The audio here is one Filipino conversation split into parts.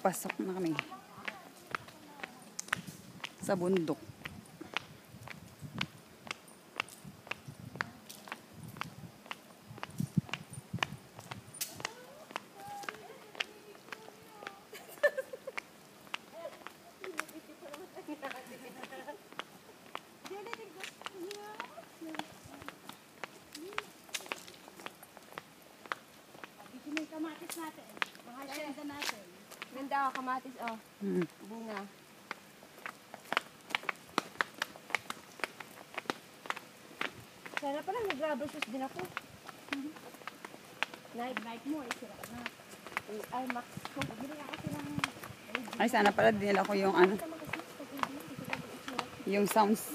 Papasok na kami sa bundok. May kamatis natin. Mga siyenda natin. Ganda ako, kamatis, oh. Bunga. Sana pala nag-rubber shoes din ako. Like mo, sira na. Ay, Max. Bili ka kasi ng... Ay, sana pala dinala ko yung ano, yung sounds.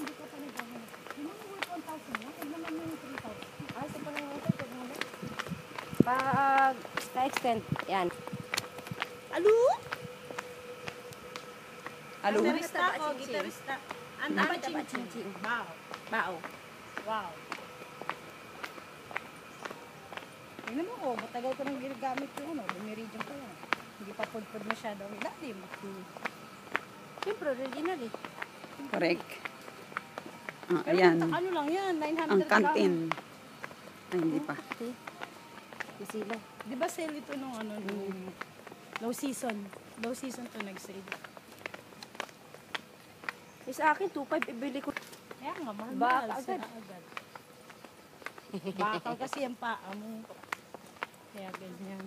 Ay, sa pala nga ito. Pag ka-extend, yan. Alo? Alo? Gitarista ako, gitarista. Ang taba ching-ching. Bao. Bao. Wow. Tingnan mo ko, matagal ko nang ginagamit yung ano, lumiridyon ko yan. Hindi pa pudpud masyado ang ilalim. Siyempre, original eh. Correct. Ah, Pero ayan. ano lang yan, 900 Ang kantin. Ay, hindi pa. Okay. Sila. Di ba sale ito nung ano, nung low season? Low season to nag-sale. Eh, sa akin, 2.5 ibili ko. Kaya nga, mahal Bakal sila agad. agad. Bakal kasi ang paa mo. Kaya ganyan.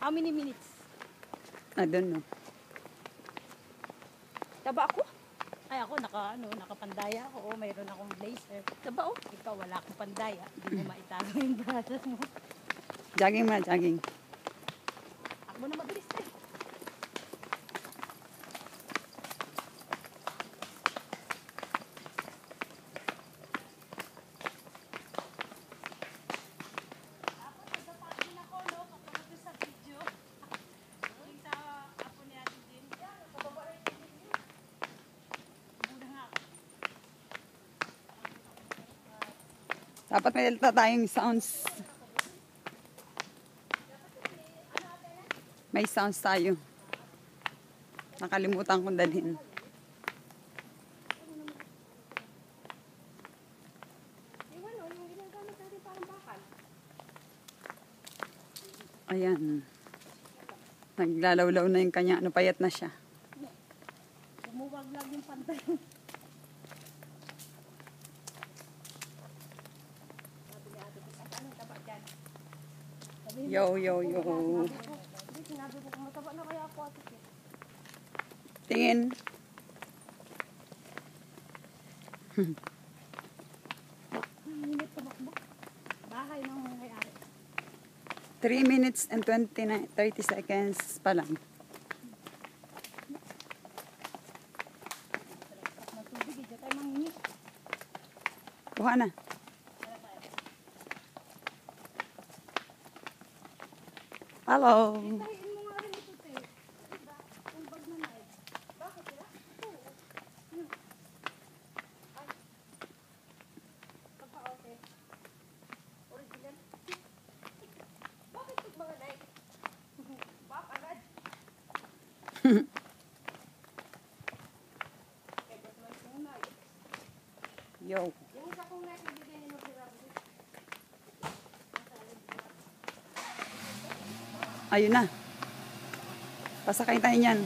How many minutes? I don't know. Taba ako? Ay, ako nakapandaya ako. O, mayroon akong blazer. Taba oh. Ikaw, wala akong pandaya. Hindi mo maitago yung braso mo. Jogging ma, jogging. Ako na mabilis eh. Dapat may dalta tayong sounds. May sounds tayo. Nakalimutan kong dalhin. Ayan. Naglalawlaw na yung kanya. Ano, payat na siya. Lumuwag lang yung pantay. Yo, yo, yo. Sinabi ko, mataba na kaya ako ate. Tingin. Minute tumakbo. Bahay ng may-ari. 3 minutes and 30 seconds pa lang. Matubig, hindi tayo mangingi. Kuha na. Hello. Tahiin mo nga rin ito, te. Diba? Yung bag na night. Bakit sila? Oo. Yun. Ay. Pagka okay. Original. Bakit pag mga night? Bak agad. Kaya ba't naman yung night? Yo. Yung isa kong night, ibigay ni Nuki Rabu. Ayun na. Pasakay tayo niyan.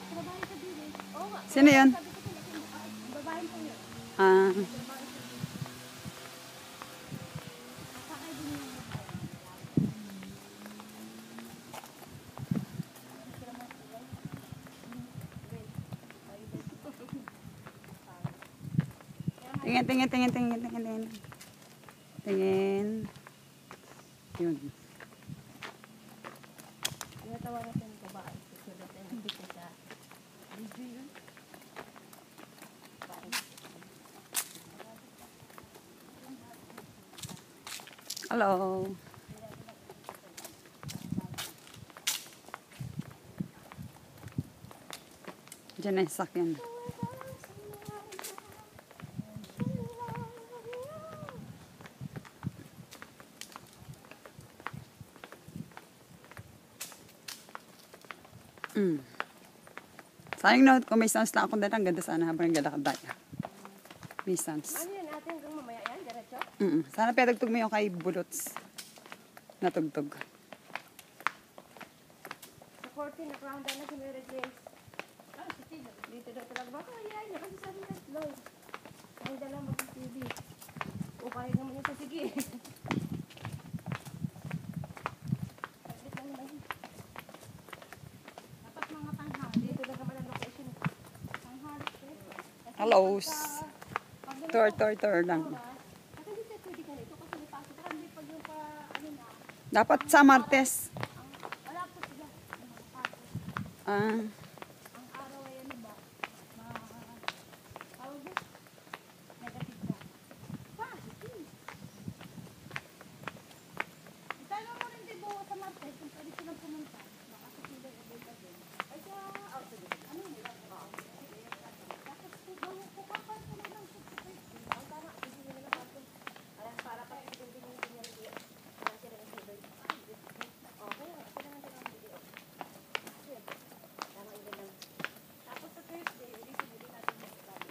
Babae sa bilis. Oo nga. Sino yun? Babae po yun. Ah, Sakay din yung tingin, tingin, tingin, tingin, tingin, tingin. Tingin. Yun. Tinatawagan ko ng babae. Susulat na hindi ko sa video yun. Hello. Diyan na yung sasakyan. Sayang note kung may sounds lang ako dahil ang ganda sana habang naglalakad tayo. May sounds. Ano yan natin hanggang mamaya yan? Diretso? Sana pinatugtog mo yung kay Bulots. Natugtog. Sa 14, na-crown down na si Mary Grace. Ah, si Tino. Dito daw talaga. Baka ayayin na kasi sabi na Lloyd. Kaya daw lang mag-TV. O kaya naman yung sa sige. Saglit lang naman yun. Dapat mga tanghali. Dito lang naman ang location. Tanghali. Hellos. Tour lang. Kasi hindi tayo pwede ka nito kasi may pasok ka. Hindi pag yung pa, ano na, Dapat sa Martes. Wala po sila. Ang mga pasok. Ah, Ang araw ay ano ba? Tawag din? Negative na. Positive. Itanong mo rin din buo sa Martes kung pwede silang pumunta. Baka sa sila available. ay siya, Ano nila? Tapos kukapan ko na lang sa Thursday. ang tama, hindi nila na natin. Alam, para pa hindi din yung pinili. Alam sila ng silver. Okay, sila ng dalawang video. Sige, tama yun lang. Tapos sa Thursday, ulitin din natin yung sabi.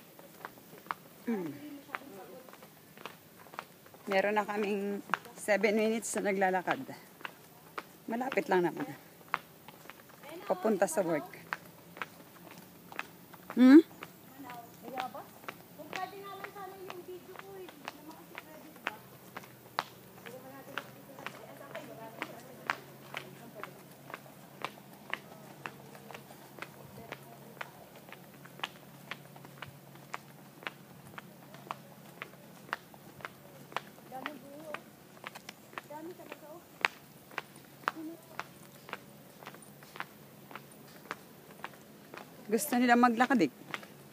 meron na kaming 7 minutes na naglalakad. Malapit lang naman. Papunta sa work. Kaya ba? Kung pwede nga lang sana yung video ko eh. Na makasi-credit ba? Hindi pa natin dito na. Asan kayo? Dami buo. Dami talaga oh. Gusto nila maglakad eh.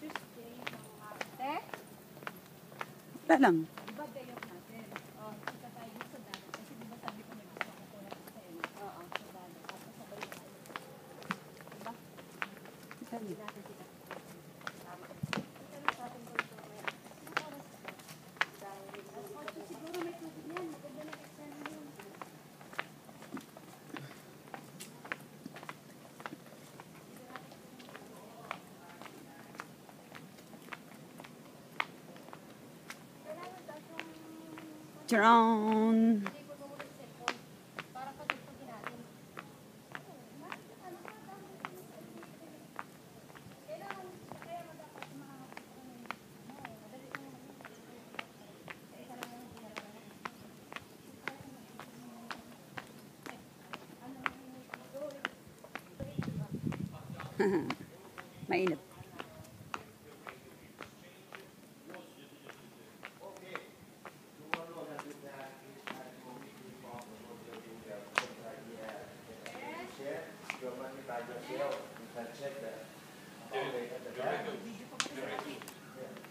Tuesday ng ate. Wala lang. Diba day off natin? Oh, kita tayo dito sa dagat. Kasi diba sabi ko may gusto ko na sa iyo. Oo, sa dagat. Tapos sabay na tayo. Diba? Hindi natin sila. Tama. Ito na sa atin ko ito mamaya. Ano oras ba? Dahil Ocho, siguro may tubig yan. Maganda na extend yun. Charon! hindi ko muna sa cellphone. Para pagpagin natin. Kailangan, kaya madapat mga madali lang naman. Isa lang yung ginagawa. Mainit.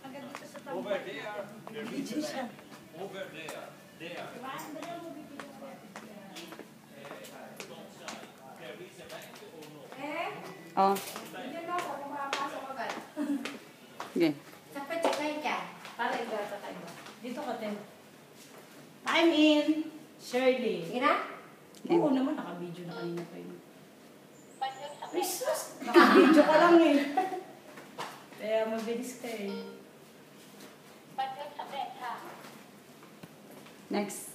Hanggang dito sa tao. Over there, there is a man. Over there, there. Diba? Ang dali mo bibili mo. There is a man. Oh, Hindi mo ako kung makapasok agad. sige. Dapat sakay ka. Para igata tayo. Dito ka, Ten. I'm in. Shirley. Sige na? Oo naman, naka-video na kanina pa yun. Jesus! Naka-video ka lang eh. Kaya mabilis ka eh. Next.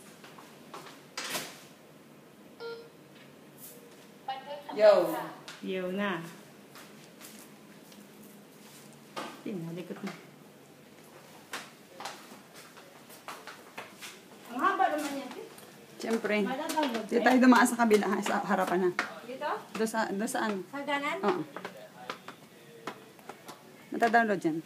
Yo. Yo na. Pinalikot na. Ang haba naman yan. Siyempre. Madadownload Dito tayo dumaan sa kabila, sa harapan na. Dito? Doon saan? Sa ganan? Oo. Matadownload yan.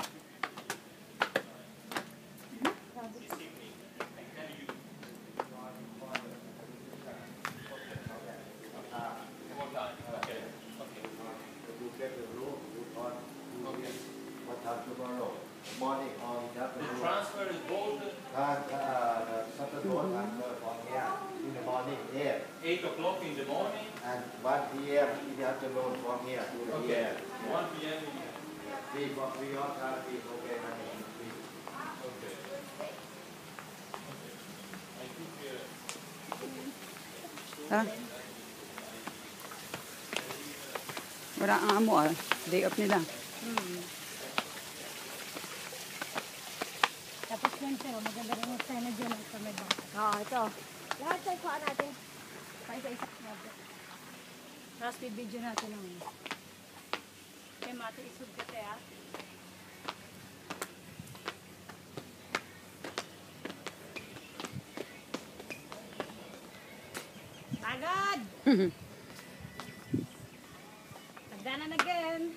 Morning or The afternoon. transfer is both Saturday transfer from here in the morning, 8 o'clock in the morning, and 1 p.m. in the afternoon from here to the okay, here. 1 p.m. we all try to be okay. Ha? Wala ang amo ah. Day off nila. Tapos yan sir, maganda rin yung sana dyan sa may bangka. Oo, ito. Lahat sa ikuha natin. Paisa-isa. Tapos bibidyo natin ang kay mati isod ka te ah. Agad! Agdanan again.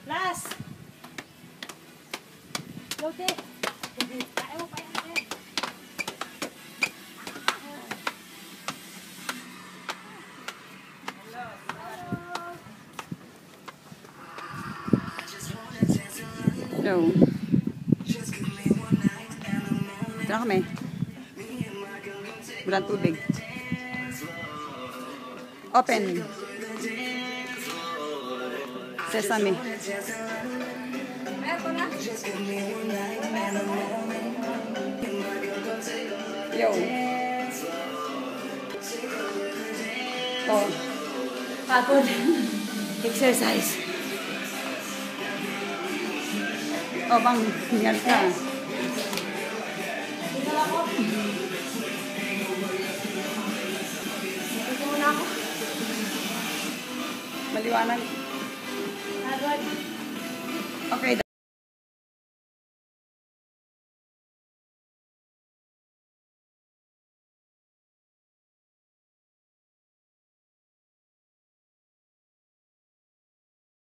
Last! Lote! Kaya mo pa yan eh. Hello. Ito na kami. Walang tubig. Open. Sesame. Yo. Oh. Pagod. Exercise. Oh, bang, hingal ka. Tingnan ako. Ito muna ako. Maliwanag.